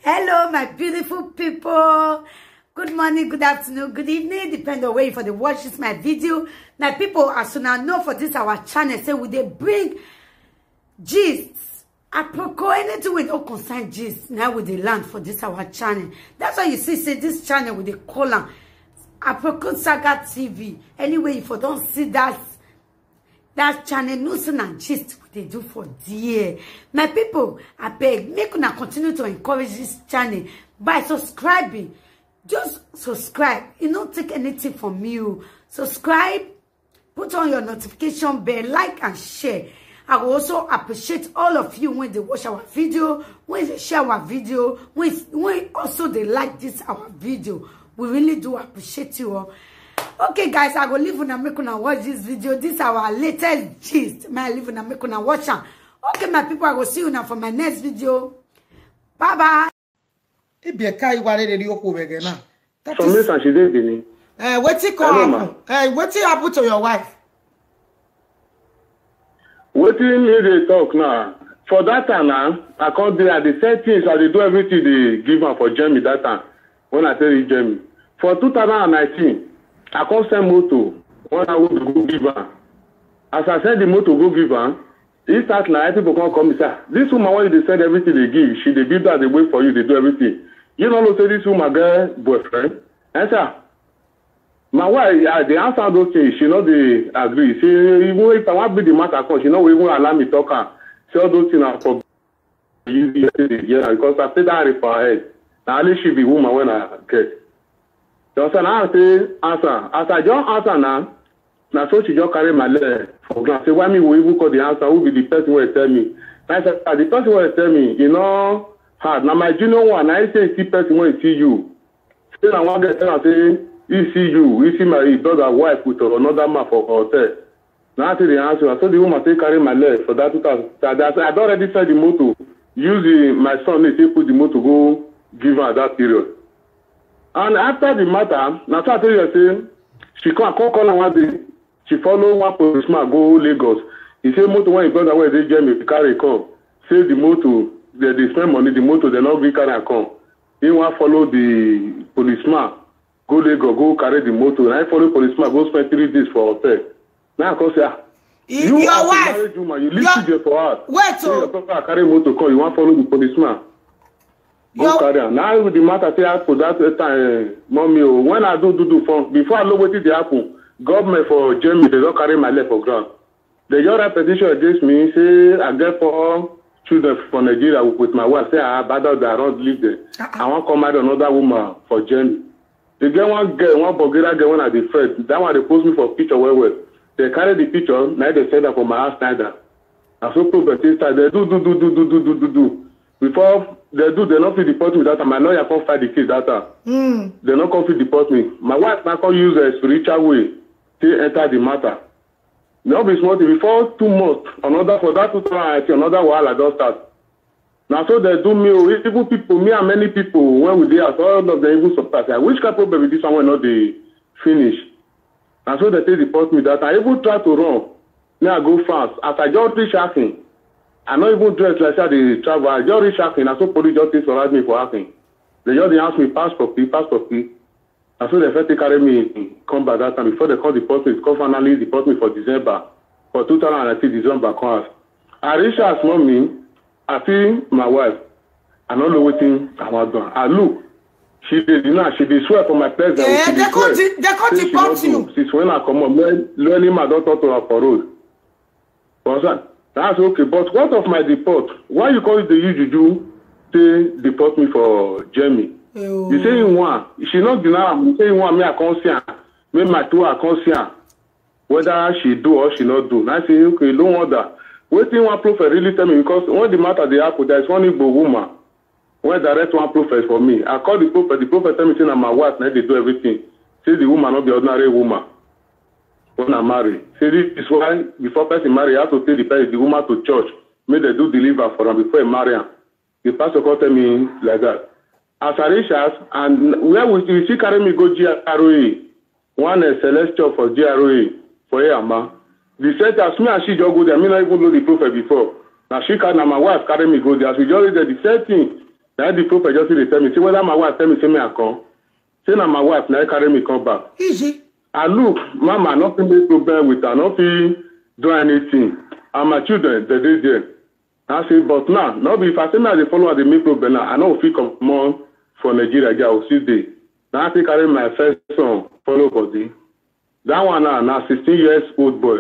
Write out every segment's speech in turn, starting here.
Hello, my beautiful people. Good morning, good afternoon, good evening, depending on where you for the watch this my video. My people, as soon as know for this our channel, say we they bring gists. Apropos anything with no concern gist. Now with the land for this our channel. That's why you see say this channel with the column Apropos Saga TV. Anyway, if you don't see that channel, news and gist what they do for dear. My people, I beg, make una continue to encourage this channel by subscribing. Just subscribe. You don't take anything from you. Subscribe, put on your notification bell, like and share. I will also appreciate all of you when they watch our video, when they share our video, when also they like this our video. We really do appreciate you all. Okay, guys, I go leave una make una watch this video. This is our latest gist. May I leave una make una watch am. Okay, my people, I will see you now for my next video. Bye bye. Some days and she did Benin. What happened to your wife? What they talk now? For that time now, I can't do at the same things. I do everything they give her for Jamie that time. When I tell you Jamie. For 2019, I can't send motor when I would go give her. As I send the motor go give her, he start like people can't come and say, this woman when they send everything they give, she they build that they wait for you, they do everything. You know, say this woman girl boyfriend. And sir, my wife, they answer those things, she know they agree. She even if I want to be the matter, she know we won't allow me talk her. Say all those things are for you yeah, because I said that for her head. Now at least she be woman when I get. So now I say answer. As I just answer now so she just carry my leg for ground. Say why me will even call the answer? Who be the person who will tell me? I said the person who will tell me, you know, hard. Now my junior one, I say see person when he see you. Say I want to tell her say he see you, he see my brother wife with another man for hotel. Now I say the answer. I saw the woman say carry my leg for that 2000. I don't already sell the motor. Use my son, they say put the motor go give her that period. And after the matter, now so I tell you, say she call her one day. She follow one policeman go Lagos. He say motor when he brother where they Jamie carry come. Say the motor, they spend money, the motor they not be carry come. He want follow the policeman go Lagos, go carry the motor. And I follow policeman go spend 3 days for hotel. Now I come say, you your wife, woman, you live there for us. Wait, so your papa carry motor come, you want follow the policeman. Go carry on. Now with the matter say for that time, mommy, when I do from before I know what it happen, government for Jamie, they don't carry my leg for ground. They just write petition against me, say I get 4 children from Nigeria with my wife, say I battle that I don't live there. I want to come marry another woman for Jamie. They get one girl, one Bulgarian girl when I be friend. That one they post me for picture well. They carry the picture, now they send that for my house Snyder. I so problem they do. Before they do, they not fit deport me that time. My lawyer can't fight the case that time. They not come fit deport me. My wife now can use a spiritual way to enter the matter. Now be smart before 2 months, another for that 2019, another while I don't start. Now so they do me, even people, me and many people, when we did all of them even surprise. Which kind of problem with this one when not they finish? And so they say deport me that I even try to run. Now I go fast. As I just reach hacking, I not even dress like that they travel. I just reach hacking. And so police just surround me for hacking. They just ask me passport fee. And so they first carry me come back that time before they call deport me. Come finally deport me for December. For 2019 December comes. I reach as mommy, I see my wife. I don't know what thing I was doing. I look. She did swear for my presence. Yeah, they can't deport you. Since when I come on, learning my daughter to her for road. That's okay. But what of my deport? Why you call it the juju to deport me for Jamie? Oh. You say in one. She not deny. You say in one. Me I can't see her. Me my two I can't see her. Whether she do or she not do. I say okay. Don't wonder. Waiting one prophet really tell me because when the matter they happen, there is one Igbo woman. When direct one prophet for me, I call the prophet tell me say my wife, now they do everything. Say the woman not the ordinary woman. When I marry. Say this is why before person marry, I have to take the woman to church. May they do deliver for them before I marry her. The pastor called me like that. As I reach us, and where we she carry me go GROA. One celestial for GROA for Yama. The set as me and she just go there. I mean, I even know the prophet before. Now she can, my wife carry me go there. As we just read the same thing. Now the prophet just dey tell me, say whether my wife tell me say me I come. Say na my wife now carry me come back. Easy. I look, mama, nothing make problem with her, nothing do anything. And my children, they dey there. I say, but now, not if I say now they follow her, they make problem now. I know if he come on for Nigeria, I will see day. Now I take carry my first son, follow body. That one now 16 years old boy.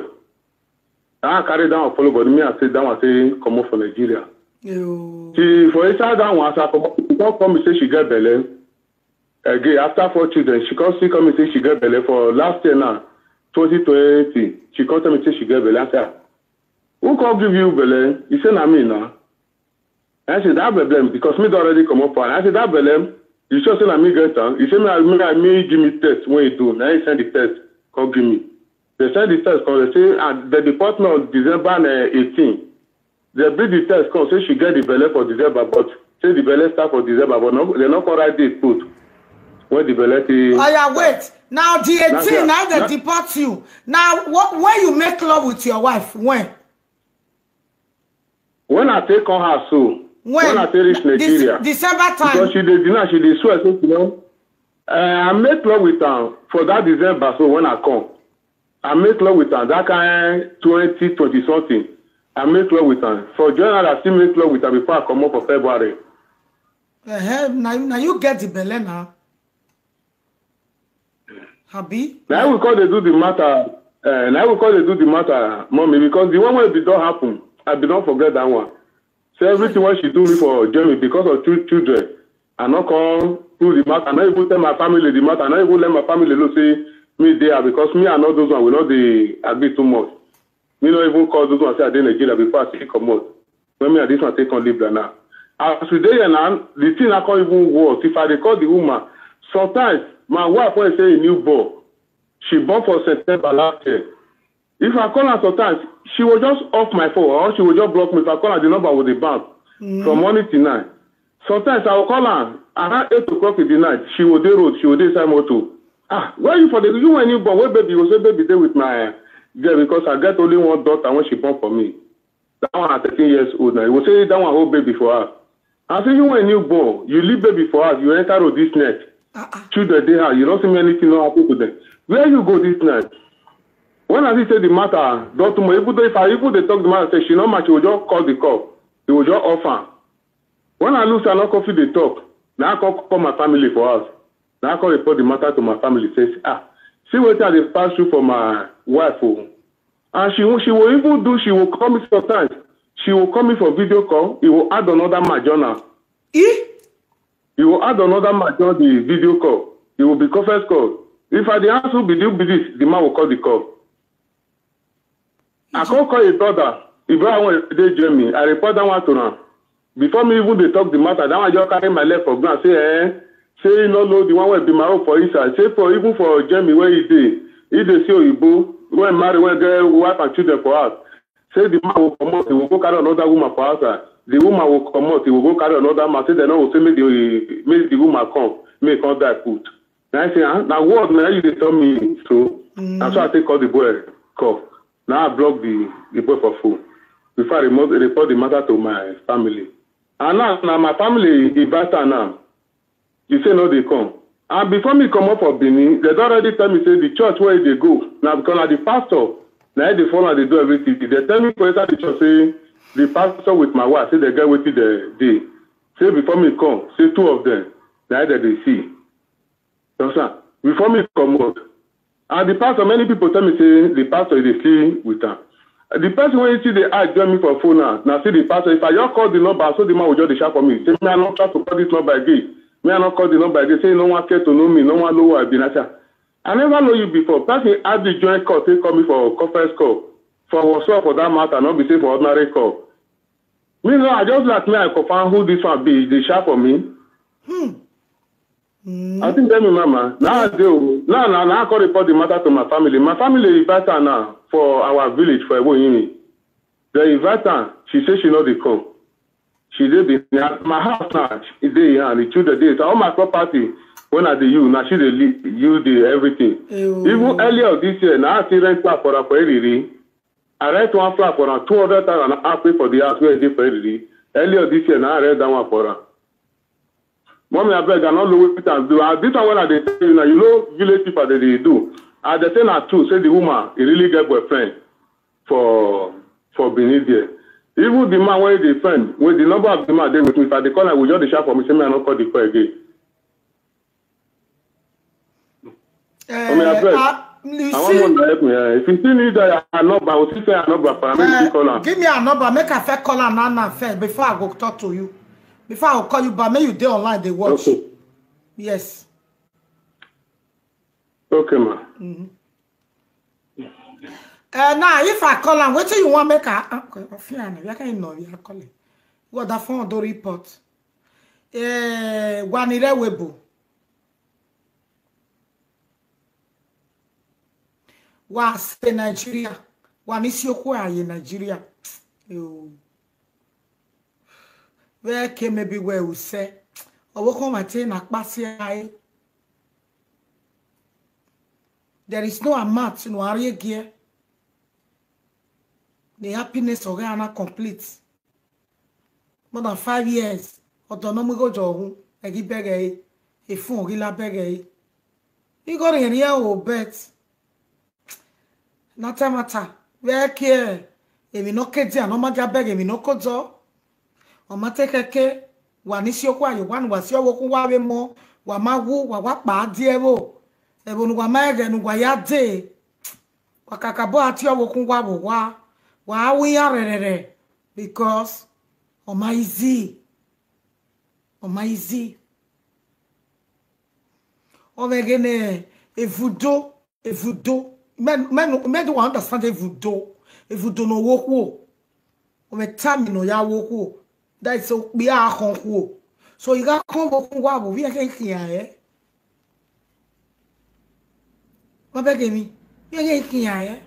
I carry down follow body. Me I say that one say come on for Nigeria. She for inside that one, she don't come and say she get belly. Again, after 4 children, she come and say she get belly for last year now, 2020. She come tell me say she get belly. I say, who can give you belly? He said, na me now. I said, that belly, because me already come up. I said, that belly, you sure say na me get her? He said, me give me test when you do. Now he send the test, come give me. They send the test, come, they say, at the department of December 18. They bring the test, come, say she get the belly for December, but say the belly start for December, but no, they're not going to write date put. When the belly is... Oh, yeah, wait. Now, the 18, now they deport you. Now, when you make love with your wife, when? When I take on her, so... When I take reach Nigeria. December time. Because she did dinner, she did swear, so, you know. I make love with her for that December, so when I come. I make love with her, that kind 20 something. I make love with her. For January, I still make love with her before I come up for February. Now you get the belly now. Happy? Now we call they do the matter. Mommy, because the one where it don't happen, I don't forget that one. So everything what she do me for Jeremy because of 2 children, I not come do the matter. I not even tell my family the matter. I not even let my family know say me there because me and all those ones will not agree too much. Me not even call those ones say I did Nigeria before I say come out. When me and this one take on leave now. As today and now, the thing I can't even work. If I record the woman, sometimes my wife when I say a new born, she born for September last year. If I call her sometimes, she will just off my phone or she will just block me. If I call her, the number will be bounced from morning to night. Sometimes I will call her around 8 o'clock in the night. She will do road, she will do inside motor. Where you for the you when you born? Where baby? You will say baby there with my girl because I get only one daughter when she born for me. That one at 13 years old now. You will say that one hold baby for her. I say you when you born, you leave baby for us, you enter road this night. Children they have, you don't see anything not happen to them. Where you go this night? When I say the matter, don't even if I even they talk the matter, say she no match, she will just call the call. They will just offer. When I lose her coffee, they talk. Now I call my family for us. Now I call report the matter to my family. Says, see what I pass through for my wife. And she will even do, she will call me sometimes. She will call me for video call. He will add another major. He will add another major the video call. It will be conference call. If I the answer be this, the man will call the call. I can't call his brother. If I want to Jeremy, I report that one to her. Before me even they talk the matter, that one just carry my leg for ground. Say no, the one will be my own for inside. Say for even for Jeremy where he did. If they see Oyibo, when marry, when get wife and children for us. Say the man will come out, he will go carry another woman for us. The woman will come out, he will go carry another man. Say they know will say make the woman come, make all that put. Now I say, now what now you tell me so? And so I take all the boy call. Now I block the boy for phone. Before I report the matter to my family. And now my family is better now. You say no, they come. And before me come up for Benin, they already tell me say the church where they go. Now because the pastor, now they follow and they do everything. They tell me for inside the church say the pastor with my wife say they get with the day. Say before me come, say 2 of them. Now they see. So sir, before me come out. And the pastor, many people tell me say the pastor is see with her. The person when you see the eye join me for phone now see the pastor. If I just call the number, so the man will just shout for me. Say me I not try to call this number again. Me I not call the number again. Say no one care to know me, no one know who I be. I never know you before. Person add the joint call, say call me for conference call. For WhatsApp for that matter, not be say for ordinary call. Me no, I just like me I confirm who this one be. They shout for me. I think tell me, mama. Now I call report the matter to my family. My family invite her now for our village for Eboyimi. They invite her. She says she know they come. She did my house now. She did and the children did. All my property when I did you now she did you did everything. Even earlier this year now I see rent flat for her for Eriri. I rent one flat for her 200,000 and I pay for the house where I did for Eriri. Earlier this year now I rent that one for her. Mommy, I beg, I not know what it do. This one when they tell you now, you know, village people they do. And they say now too, say the woman, he really get boyfriend for Benin there. Even the man where they friend, with the number of the man they with me, if I they call, I will just the shop for me, say me I not call the call again. Mommy, I beg. I want to help me. If you still need that number, I will still say a number for me. Give me a number, make a fair call and now first before I go talk to you. Before I will call you, but may you dey online, they watch. Okay. Yes. Okay, ma. Now, if I call him, what do you want make a... I can't know you are calling. What the phone do report? Wanire Webo. Was in Nigeria. One is your way in Nigeria. Where came maybe where we say, or come at a there is no amount in warrior gear. The happiness of Ghana complete. More than 5 years. Autonomy go to a give begay, a phone, Gila begay. You got in here, oh, bet. Not a matter. Where care? If you no kids, no matter beg, if you no codzo. O mateke one is your quiet, one was your walk more, Wamawu, Wapa, Diego. Ebonu Wamaga, Wayade. Wakakabo at your walking wa we are because Omaizi. Omegene, a voodoo. Men don't understand a voodoo. If you don't know walk, Ome time no ya walk. That is so we are home. So you got come walk, we are here. What begging me? You ain't here.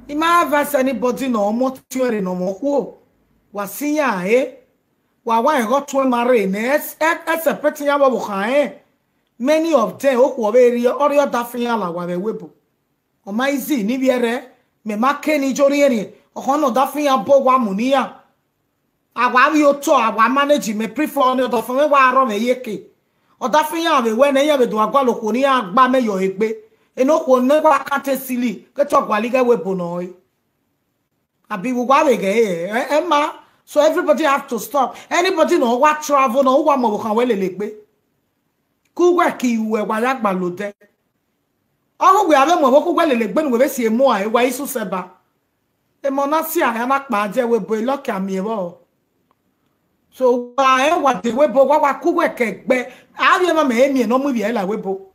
It might have anybody no more theory no more. Was see ya, Why got to marry? As a pretty yawa, many of them who very or your daffyala were a webo. O my z, Niviere, me makeni jorieni, or hono daffya bo wamunia. I want you to, I want manage me prefer on the for me war me yeke. Or daffya, when I ever do a gualoconia, bame your egbe. And no one never can't silly. Get up while you get weaponoi. I be wawege, Emma. So everybody have to stop. Anybody know what travel no one more can well legbe. Kuwaki we wayak balode. Oh, we have a more well legben with see more. Why so seba? A monasia and a maja will be lucky at me. So I what the webo what kuwake be. I never made me no movie like webo.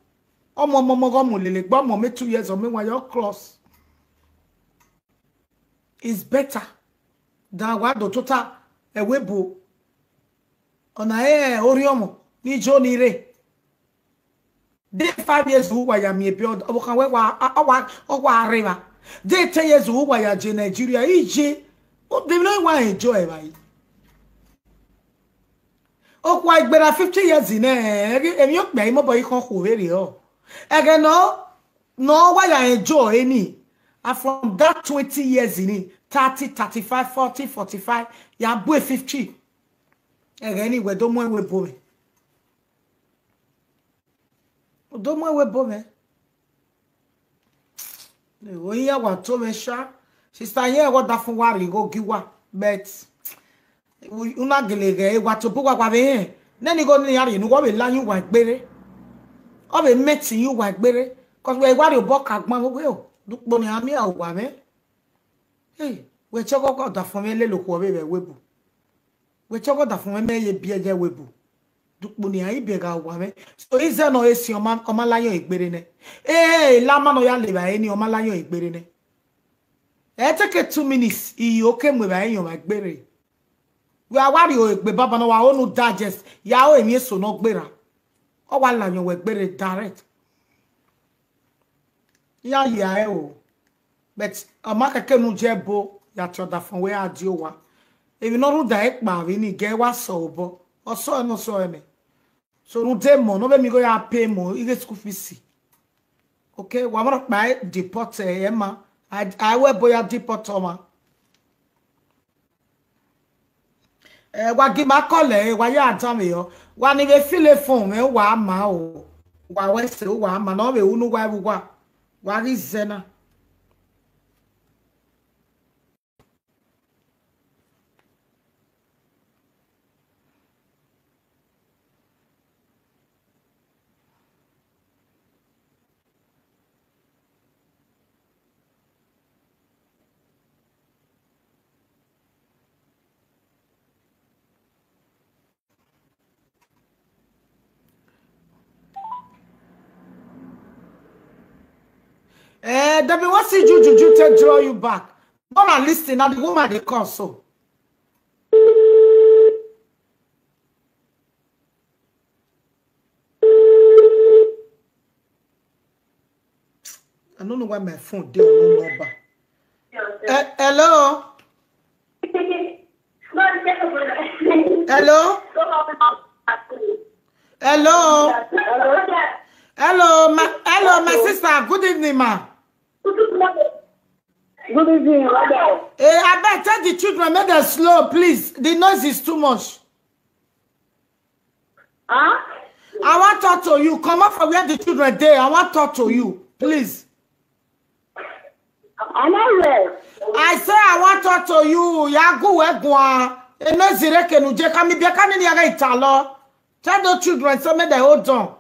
Oh, Mama, 2 years of me while you're close. It's better than what the total a webo on a air oriomo, ni Johnny Ray. They 5 years who I am a build over river. They 10 years who I am Nigeria, e.g. What they don't want to enjoy, right? Oh, quite better 50 years in there, and you may mobile who very oh. Again, no, why I enjoy any. And from that 20 years in it, 30, 35, 40, 45, ya boy 50. Anyway, don't mind we boy. Don't mind we boy. When you want to me, sister, here what that for worry go give what, but you not get what to put what we then you go near you know what we learn you like better. I'll be meeting you like better, because we want your book at my will. Look, Bonnie, I'm here, woman. Hey, we check out the family look away the webo. We check out the family be a webo. Look, Bonnie, I beg our woman. So is there no AC or man or Malayo egberine? Hey, Lama no ya live any or Malayo egberine. I take 2 minutes, you came with any of my berry. We are worried, Baba no our own digest, Yao and yes, so no better. Oh, while you were very direct. Yeah, but a market came jebo, that you're from where I do one. If you know that, Marvin, get was sober, or so no so any. So no demo, no let me go out pay more, you get school fees. Okay, one of my deport, Emma. I will boy a deport, Toma. Wa gi ma kole wa ya atan me yo. Wa ni be file phone me wa ma o. Wa we se wa ma no be unu wa bu wa. Wa ri zena. Debbie, what see Juju take draw you back? Don't I listen now the woman they call so. I don't know why my phone did no number. Hello? Hello? Hello? Hello, my sister. Good evening, ma. Good evening, brother. I better tell the children, make them slow, please. The noise is too much. Huh? I want to talk to you. Come up from where the children there. I want to talk to you, please. I'm not there. I say I want to talk to you. Yagu egwa. Emezire kenu je kami biaka ni yaga italo. Tell the children so make they hold on.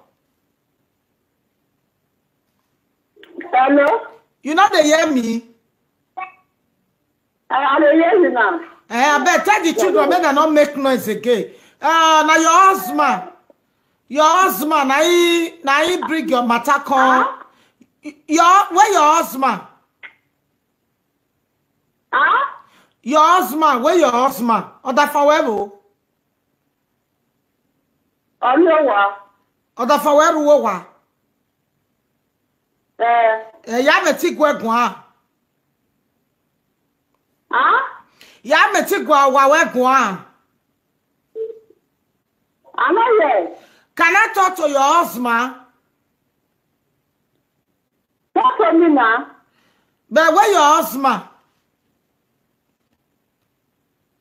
Hello? You know they hear me? I don't hear you now. I bet tell the children make they not make noise again. Now your husband, now he bring your matter come. Where your husband? Huh? Your husband, where your husband? Oda forever. Oda forever wa. Ya meti gwa gwa. Huh? Ya meti gwa wa we gwa. I'm not there. Can I talk to your husband? Talk to me now. But where your husband?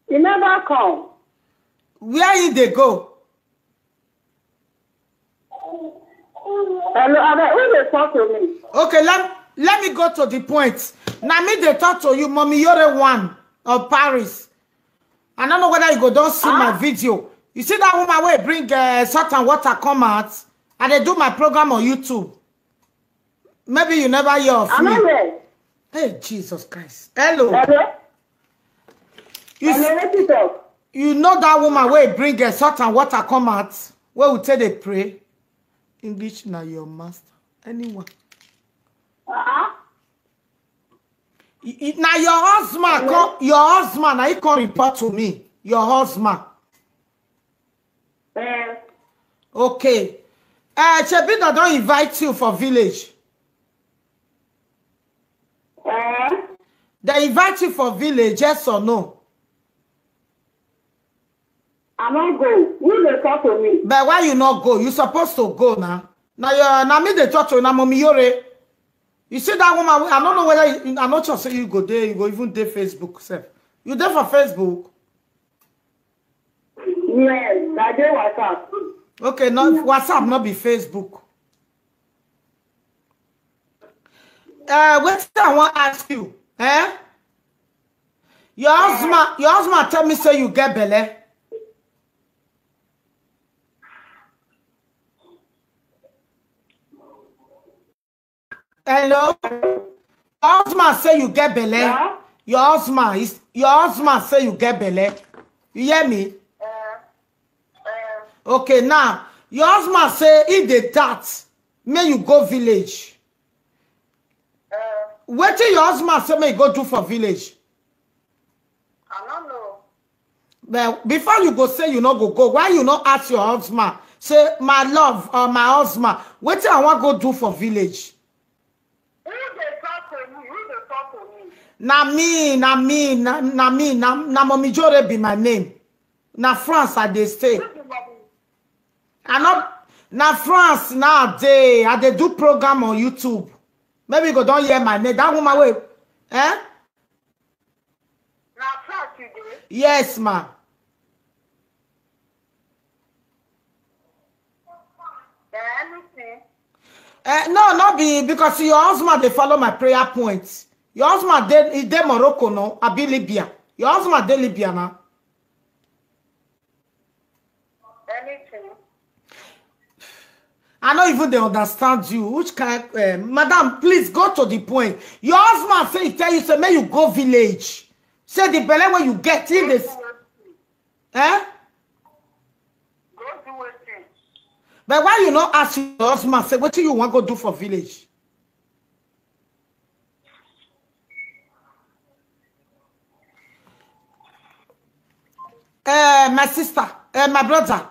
He never come. Where he they go? Hello, who they talk to me? Okay, let me go to the point. Now me they talk to you, mommy. You're the one of Paris. I don't know whether you go don't see my video. You see that woman where bring salt and water come out, and they do my program on YouTube. Maybe you never hear of I'm me. not there. Hey, Jesus Christ. Hello. Hello? You, you know that woman where bring salt and water come out, where we tell they pray. English now your master. Anyone. Uh-huh. Now your husband come, your husband, now he come report to me. Your husband. Okay. Chebida don't invite you for village. They invite you for village, yes or no? I not go. Who they talk to me? But why you not go? You supposed to go now. Now me they talk to you now, mommy Yore. You see that woman? I don't know whether I'm not sure. Say you go there, you go even there Facebook. Sir. You there for Facebook? Yes, I do WhatsApp. Okay, not WhatsApp, not be Facebook. What I want to ask you, Your husband tell me say you get belly. Hello? Your husband say you get belly. Yeah? Your husband say you get belly. You hear me? Okay, now your husband say if they that, may you go village. What your husband say may you go do for village? I don't know. But before you go say you not go, why you not ask your husband? Say my love or my husband, what I want go do for village? Who they talk to me? Who they talk to me? Na mommy Jore be my name. Na France I dey stay. I not na France now they do program on YouTube. Maybe you go don't hear my name. That woman way. Now France you do? Yes, ma. No, not be because your husband they follow my prayer points. Your husband they Morocco no, I be Libya. Your husband they Libya now. Anything. I don't even they understand you. Which kind, madam? Please go to the point. Your husband say tell you say may you go village. Say the belly when you get in this. Eh? Go do it. But why you not ask your husband say what do you want to go do for village? My sister, my brother.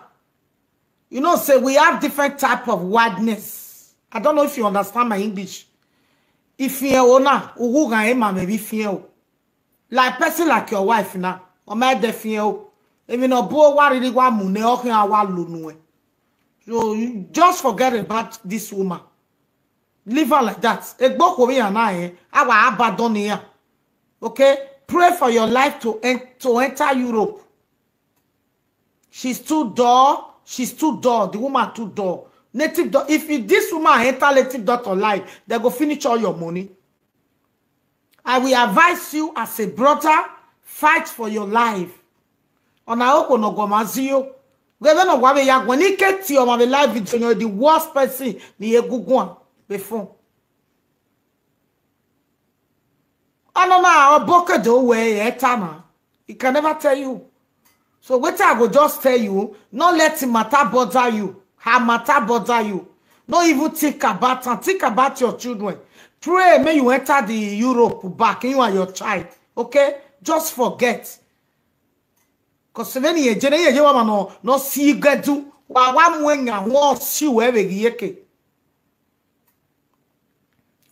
You know, say we have different type of wildness. I don't know if you understand my English. If you na maybe feel like person like your wife now, or my defio. Even no bo really wa mune o. So you just forget about this woman. Leave her like that. Okay? Pray for your life to enter Europe. She's too dull. She's too dull. The woman too dull. Native dull. If this woman enter native daughter life, they go finish all your money. I will advise you as a brother, fight for your life. On a oko no gomazio. When he gets you on the live video, you're the worst person the one before. I don't know, a bucket do way etana. He can never tell you. So what I will just tell you, not let him matter bother you. Her matter bother you. Not even think about your children. Pray may you enter the Europe back, you and your child. Okay? Just forget. Because when you no see gedu wa mwenga wo si we yeke.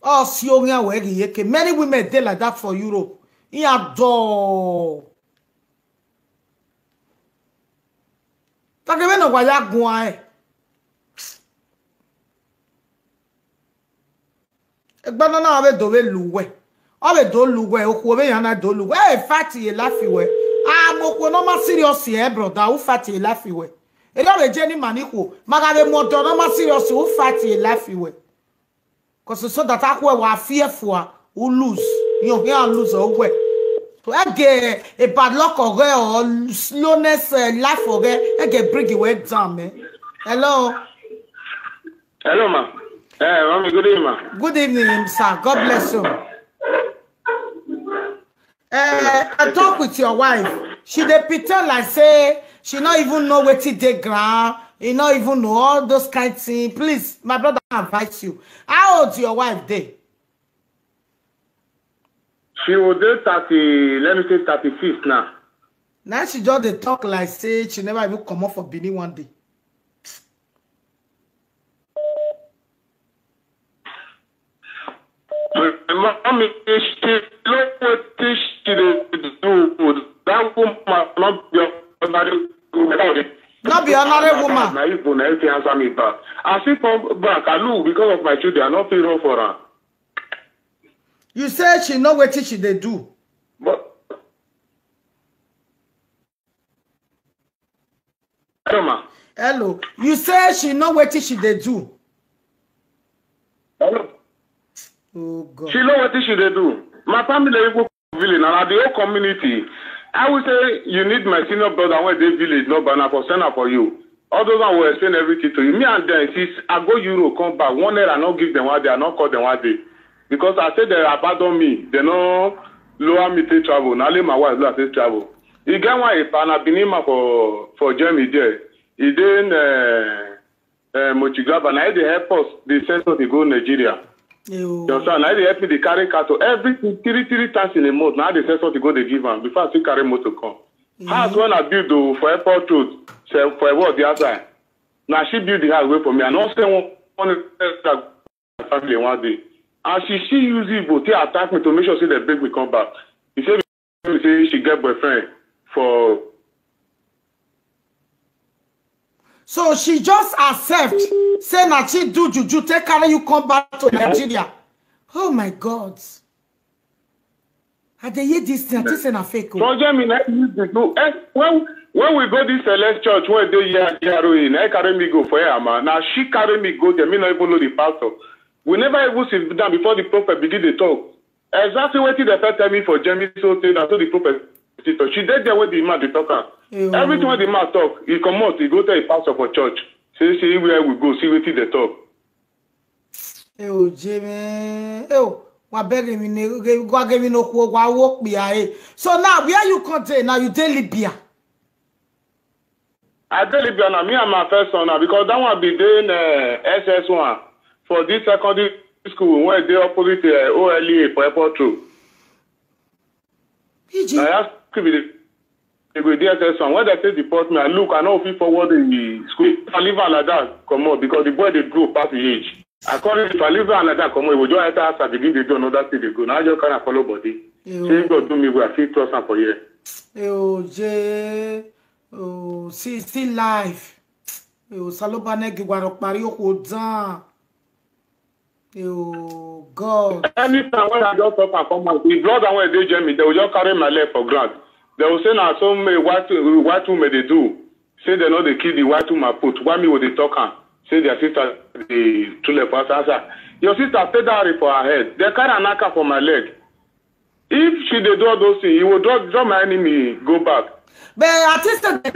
Oh, si onya we yeke. Many women dey like that for Europe. He adore. Take me no wa ya gun e. Egba no na we do we luwe. O we do luwe, oku we yan na do luwe. E fati e lafi we. Moko no ma serious here, brother. Who fati laugh iwe? E don't be Jenny maniko. Magabe moto no ma serious. Who fati laugh iwe? Cause so that akwe wa fearful who lose. You can lose away. To get a bad luck or slowness life or get bring you way down, man. Hello. Hello, ma. Mami, good evening, ma. Good evening, sir. God bless you. I talk with your wife. She dey pretend like say she not even know what it dey ground. You not even know all those kind of things. Please, my brother, I advise you. How old your wife dey? She will do 30, let me say 35 now. Now she just dey talk like say she never even come up for Benin one day. Mommy, she know what she do. That woman not be another woman. Not be another woman. Now you can answer me back. I see come back. I look because of my children. I not feel for her. You said she know what she they do. But hello, ma. Hello. You said she know what she they do. Hello. Oh God. She know what she they do. My family is village and the whole community. I would say you need my senior brother when they village, no banner for send up for you. All those one will explain everything to you. Me and them, since I go Euro, come back, 1 year I not give them one day, I not call them one day. Because I said they abandon me, they no lower me to travel. Now let my wife lower to travel. You get one if I been in for Germany there. He did Mochigaba, and I they help us, they send us to go to Nigeria. You understand? Now they help me to carry cattle every three times in a month. Now they send us to go to give them before I see carry motor come. House when I build for airport road, for what the other. Now she build the house way for me. And also one family one day. And she use it to attack me to make sure say the baby come back. He said she get boyfriend for. So she just accept, say that she do juju, take carry you come back to Nigeria. Oh my God. I dey hear this thing, this is a fake. So Jeremy, when we go this Celeste church, where they heroin, I carry me go for her, man. Now she carry me go there, me not even know the pastor. We never even sit down before the prophet begin to talk. Exactly what the first tell me for Jamie so say that so the prophet she did there with the man to talk her. Everything when the man talk, he come out, he go to a pastor for church. Say where we go, see what they talk. Jimmy. Wa beg me go give me no walk me. So now where you contain now you tell Libya. I tell Libya now, me and my first son now, because that one be doing SS1 for this secondary school where they opposite OLE for airport road. I ask you they go SS1 when they say deport me, I look, I know if you forward in the school. If I leave her like that, come on, because the boy they grow past the age. According if I leave her like that, come on, it will just enter after begin to do another thing they go. Now I just kind of follow body. Say God do me where I feel trust her for here. See life. Salobane Giguaro Mario Odan. God. Anytime when I just talk and come out, the blood and when they jam me, they will just carry my leg for granted. They will say now some white women they do. Say they know they kill the white woman put. Why me would they talk and say their sister the two left answer. Your sister stay down for her head. They carry an anchor for my leg. If she they do all those things, you will draw my enemy go back. But artists they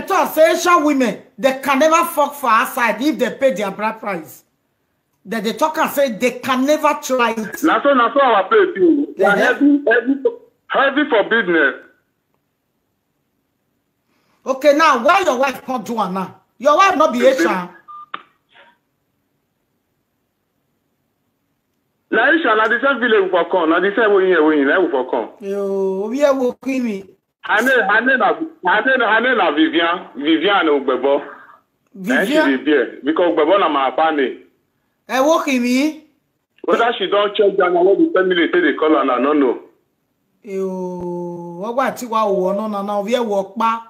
talk say Asian women they can never fuck for outside if they pay their bride price. That they talk and say they can never try it. Now so our play too. Heavy for business. Okay, now why your wife can't do it now? Your wife not be Asian. Na Aisha na the same village for come. Na the same way for come. Yo, we are working me. Hane na Vivian Ogbebo. Vivian because Ogbebo na my family. Working me. Whether she don't check down what the family say they call her na no no. Yo, what ti wa wo na we work pa.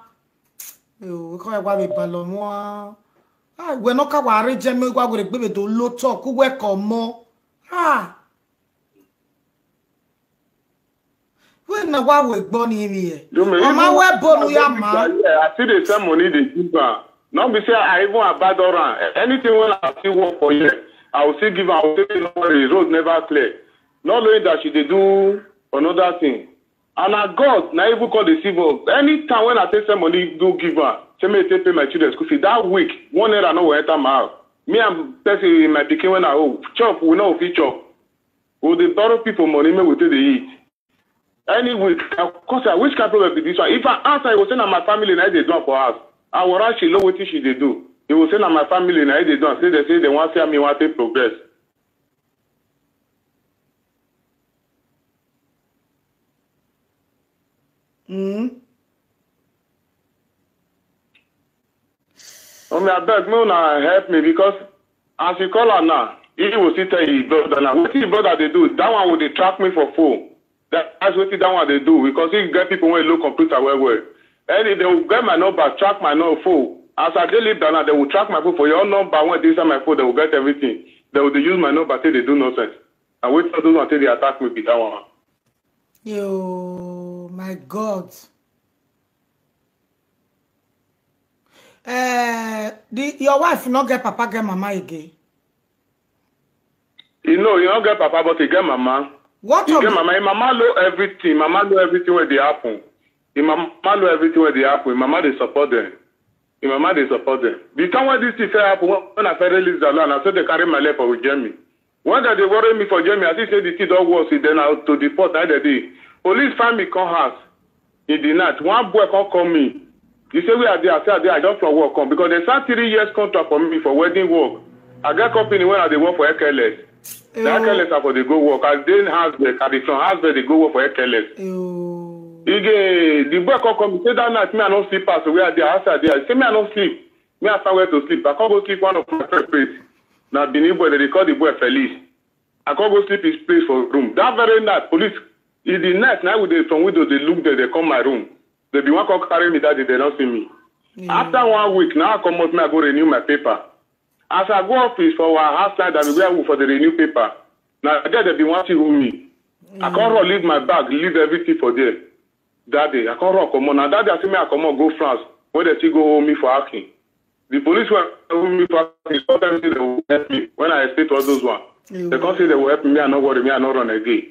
Yo, ko e wa be balo mo. Ah, we no ka wa re je me gwa go re gbe to lo talk we ko mo. Ah. When na wa we gbọ́ ni mi e. Mama we bonu ya ma. I see the same money they give her. Not be say I even abandon her. Anything when I see work for you, I will still give her. I will say no worry, the road never clear. Not knowing that she dey do another thing. And I God, na even call the civil. Anytime when I take some money, do give her. Say me take pay my children school fee. That week, 1 naira no will enter my house. Me and person my pikin when I chop, we know fit chop. We dey borrow people money, me we take the eat. Any week, of course, which kind of problem be this one? If I answer, I will say na my family na they do for us. I will ask she know what she dey do. He will say na my family na they do. Say they want see me want to progress. I beg me una help me because as you call her now, he will sit tell his brother now. What his brother they do? That one will they track me for phone. That's what that one they do because he get people when look computer well. And they will get my number, track my number phone. As I live down, they will track my phone for your number. When they send my phone, they will get everything. They will use my number till they do nonsense. And wait for those until they attack me with that one. Yo, my God. Your wife not get papa, get mama again. You don't get papa, but you get mama. What you get mama? Mama know everything. Mama know everything where they happen. Mama know everything where they happen. Mama they support them. Mama they support them. The time when this thing happen, when I fed release the land, I said they carry my leg for Jamie. When they worry me for Jamie, I say the thing don't work. Then out to deport that day. Police find me come house in the night. One boy can't call me. You say we are there. I say I just from work come because they start 3 years contract for me for wedding work. I get company when they work for EKLS. The EKLS are for they go work. I then Hasbro, I from Hasbro they go work for EKLS. The boy can't come. Say that night me I don't sleep pass. We are there. I say there. Say me I don't sleep. Me I find where to sleep. I can't go sleep one of my place. Now the boy they call the boy Felice. I can't go sleep his place for room. That very night police in the night now with they from window they look there they come my room. They be one come carry me that day, they don't see me. After 1 week, now I come out, I go renew my paper. As I go office for our house line, that we go for the renew paper. Now there they be wanting me. I can't run, leave my bag, leave everything for there. That day, I can't run, come on. Now that day I see me, I come on, go France. When they still go home me for asking. The police were telling me sometimes they will help me when I state all those ones. They can't say they will help me, I not worry, me, I not run again.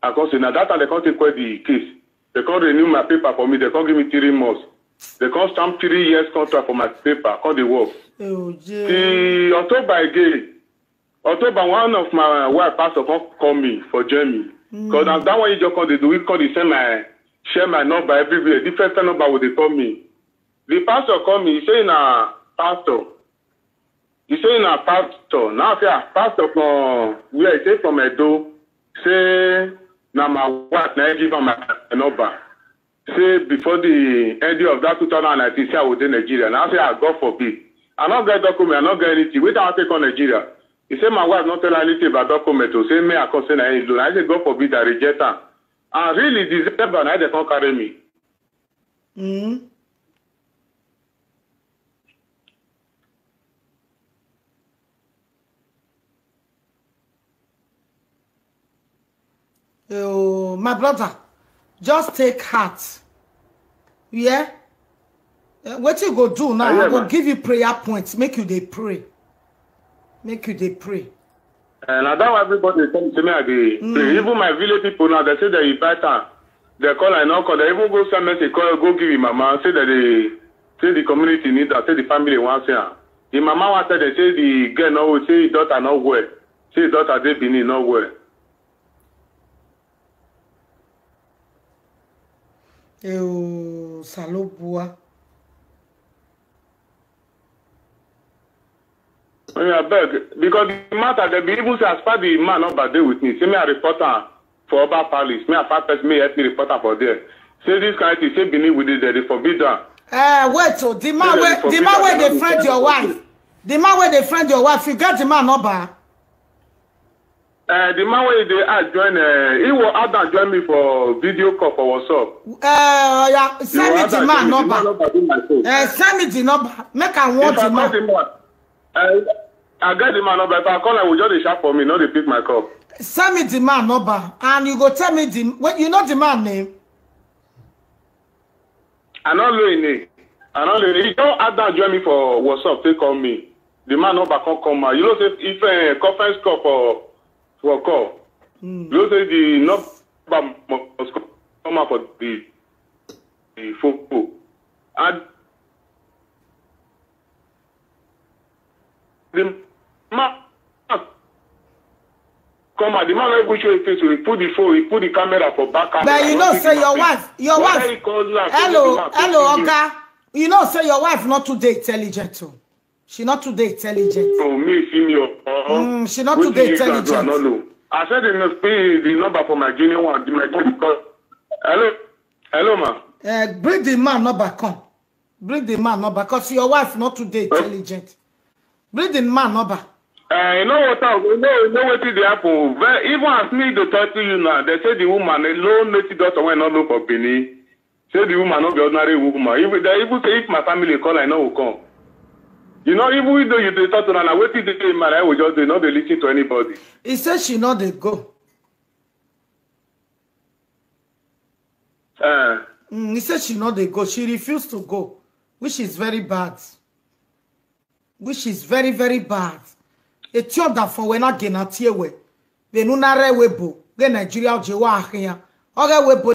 I can't say now that time they can't take away the case. They can't renew my paper for me, they can't give me 3 months. They can't stamp 3 years contract for my paper, can't they work? The October again, October, one of my wife pastor call me for Germany. Because that one you just call they do it, call they share my number everywhere. Different number would they call me. The pastor call me, he say pastor. He say pastor. Now say pastor from where he say from Edo. Say now my wife now give him my number. Say before the end of that 2019, say I was in Nigeria. Now say God forbid. I not get document, I not get anything. Wait till I take on Nigeria. He said my wife not tell anything about document. So say me I concern her loan. I say God forbid I reject her. And really December now they can't carry me. Oh, my brother, just take heart. Yeah? What you go do now? I will give you prayer points. Make you they pray. Make you they pray. And I don't everybody come to me again. Even my village people now, they say they invite her. They call and not call. They even go send message, call, go give him mama. Say that say the community need her. Say the family wants her. The mama wanted, they say the girl no, say the daughter not well. Say the daughter they been not well. Salobua. I beg, because the matter they be even say as far the man not bad day with me. Say me a reporter for Oba Palace. Me a fat person me help me reporter for there. Say this kind of thing, say Benin with it, they forbid that. Wait, so the man where they friend your wife. The man where they friend your wife, you got the man number. The man where they join, he will add and join me for video call for WhatsApp. Yeah, send me the man number. Send me the number. Make I want the man. I get the man number. If I call, I will just shout for me, not they pick my call. Send me the man number, and you go tell me the. What you know the man name? I don't know his name. I don't know. He don't add and join me for WhatsApp. They call me. The man number can't come out. You know, if a conference call for call. You say the number must come out for the phone. And the man come out. The man will show his face. He put the phone. He put the camera for back. But you know, say your wife. Hello, Oga. You know, say your wife not today intelligent too. She not today intelligent. Oh, me senior. She not today intelligent. I said the number for my junior one. Hello, ma. Bring the man number, come. Bring the man number, because your wife not today intelligent. Bring the man number. You know what did happen? Even as me to talk to you now, they say the woman, a low native daughter when not look for Benin. Say the woman not be ordinary woman. They even say if my family call, I know will come. You know, even though you talk to her, I wait till the day man, I will just do not they listen to anybody. He said she not they go. He said she not they go. She refused to go, which is very bad. Which is very, very bad. A job that for when I get at here, we no nare webo. Get Nigeria jewa here. Okay, webo